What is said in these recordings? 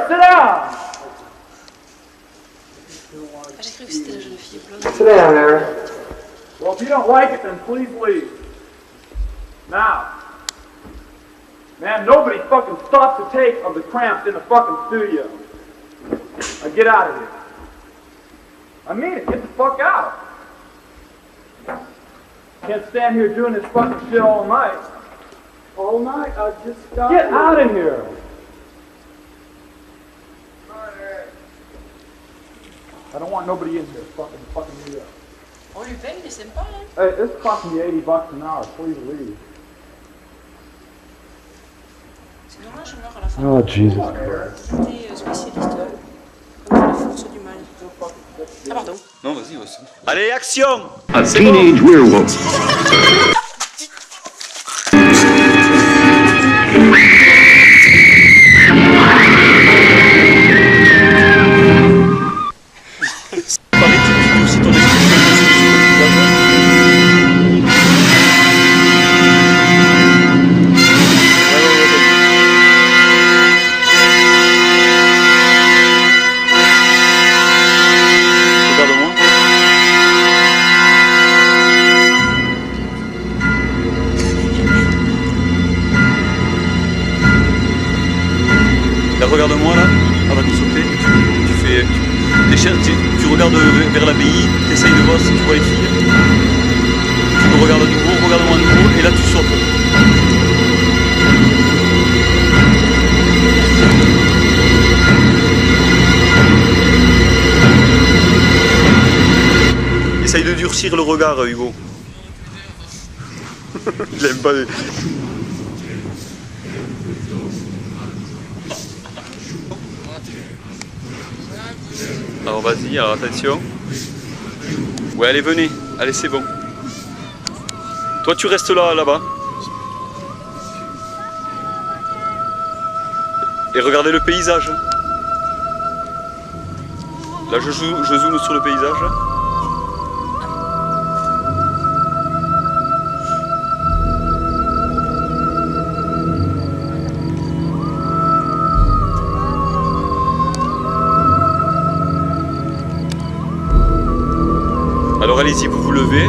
sit down. J'ai cru que c'était la jeune fille blonde. Sit down, Aaron. Well, if you don't like it, then please leave. Now. Man, nobody fucking stops to take of the cramps in the fucking studio. Now get out of here. I mean it, get the fuck out. Can't stand here doing this fucking shit all night. All night? I just got Get out of here. I don't want nobody in here fucking me up. On lui paye, il s'aime pas, hein. Hey, this cost me $80 an hour. Please leave. C'est normal, je meurs à la fin. Oh, Jesus. J'étais spécialiste contre la force du mal. Ah, pardon. Non, vas-y, vas-y. Allez, action! A teenage werewolf. Regarde-moi là, avant de sauter, tu regardes vers l'abbaye, tu essayes de voir si tu vois les filles, tu me regardes à nouveau, regarde-moi à nouveau, et là tu sautes. Essaye de durcir le regard, Hugo. Il aime pas les... Alors vas-y, alors attention. Ouais, allez, venez. Allez, c'est bon. Toi, tu restes là-bas. Et regardez le paysage. Là, je zoome sur le paysage. Alors allez-y, vous vous levez.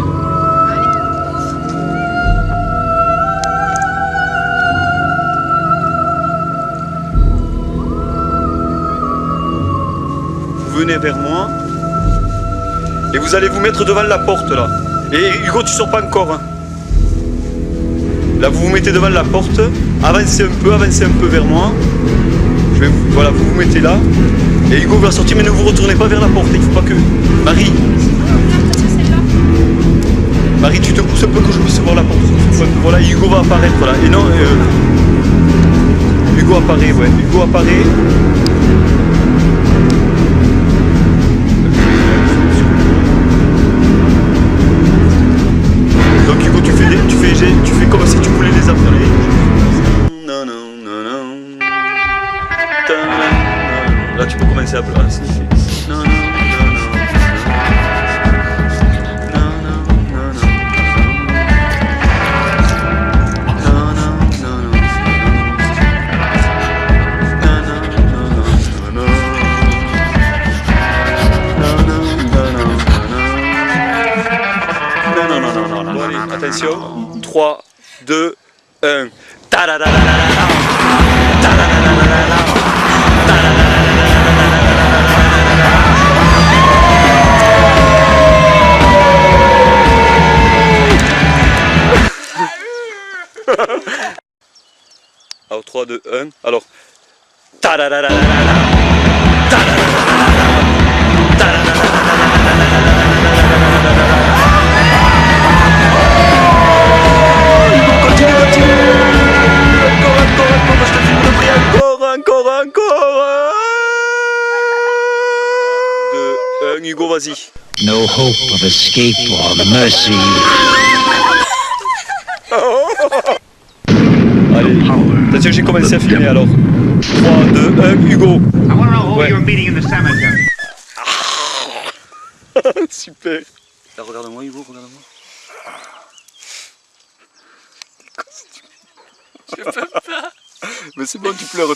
Vous venez vers moi. Et vous allez vous mettre devant la porte là. Et Hugo, tu sors pas encore. Hein. Là, vous vous mettez devant la porte. Avancez un peu vers moi. Voilà, vous vous mettez là. Et Hugo va sortir, mais ne vous retournez pas vers la porte. Il faut pas que... Marie, tu te pousses un peu que je puisse voir la porte. Voilà, Hugo va apparaître là. Et non, Hugo apparaît, ouais. Hugo apparaît. Donc Hugo, tu fais comme si tu voulais les appeler. Non, non, non, non. Là, tu peux commencer à pleurer. Non, non. Attention, 3, 2, 1. Alors 3, 2, 1. Alors. Encore. 2, 1, Hugo, vas-y. No hope of escape or mercy. Allez, attention, j'ai commencé à filmer alors. 3, 2, 1, Hugo. Ouais. Super. Là, regarde-moi, Hugo, regarde-moi. Je peux pas. Mais c'est bon, tu pleures.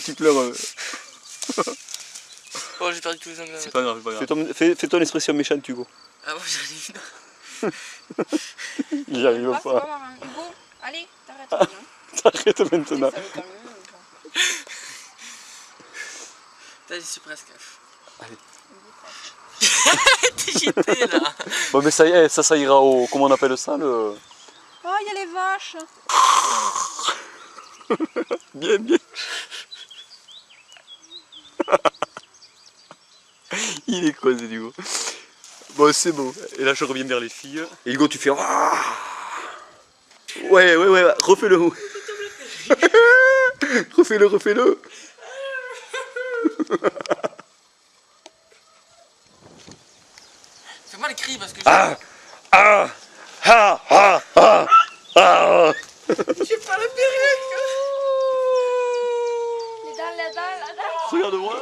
Oh, j'ai perdu tous les angles. C'est pas grave, c'est pas grave. Fais ton expression méchante, Hugo. Ah ouais, j'en ai une. Il y arrive Ah, faut pas. pas voir, hein. Hugo, allez, t'arrêtes maintenant. T'arrêtes maintenant. Ça veut quand même. T'as dit, c'est presque. Allez. T'es jeté là. Bon, mais ça y est, ça ira au. Comment on appelle ça le. Oh, il y a les vaches. Bien, bien. Il est con, c'est Hugo. Bon, c'est bon. Et là, je reviens vers les filles. Et Hugo, tu fais. Ouais, refais-le. refais-le. Fais-moi les cris parce que Ah. j'ai pas la perruque. Les dents. Regarde-moi.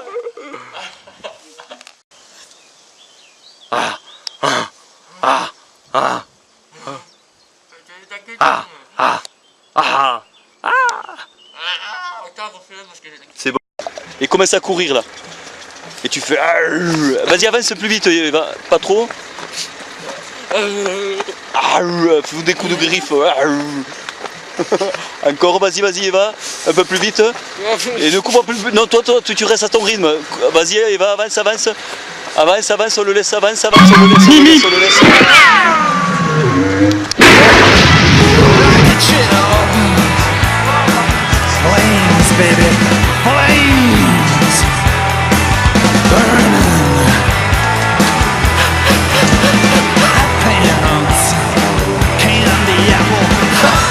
C'est bon. Et commence à courir là. Et tu fais. Vas-y, avance plus vite, pas trop. Fais des coups de griffe. Encore, vas-y, Eva, un peu plus vite. Et ne cours pas plus. Non, toi, tu restes à ton rythme. Vas-y, Eva, avance. Avance, on le laisse, on le laisse. Flames, baby, flames, burning. Pants, candy apple pants.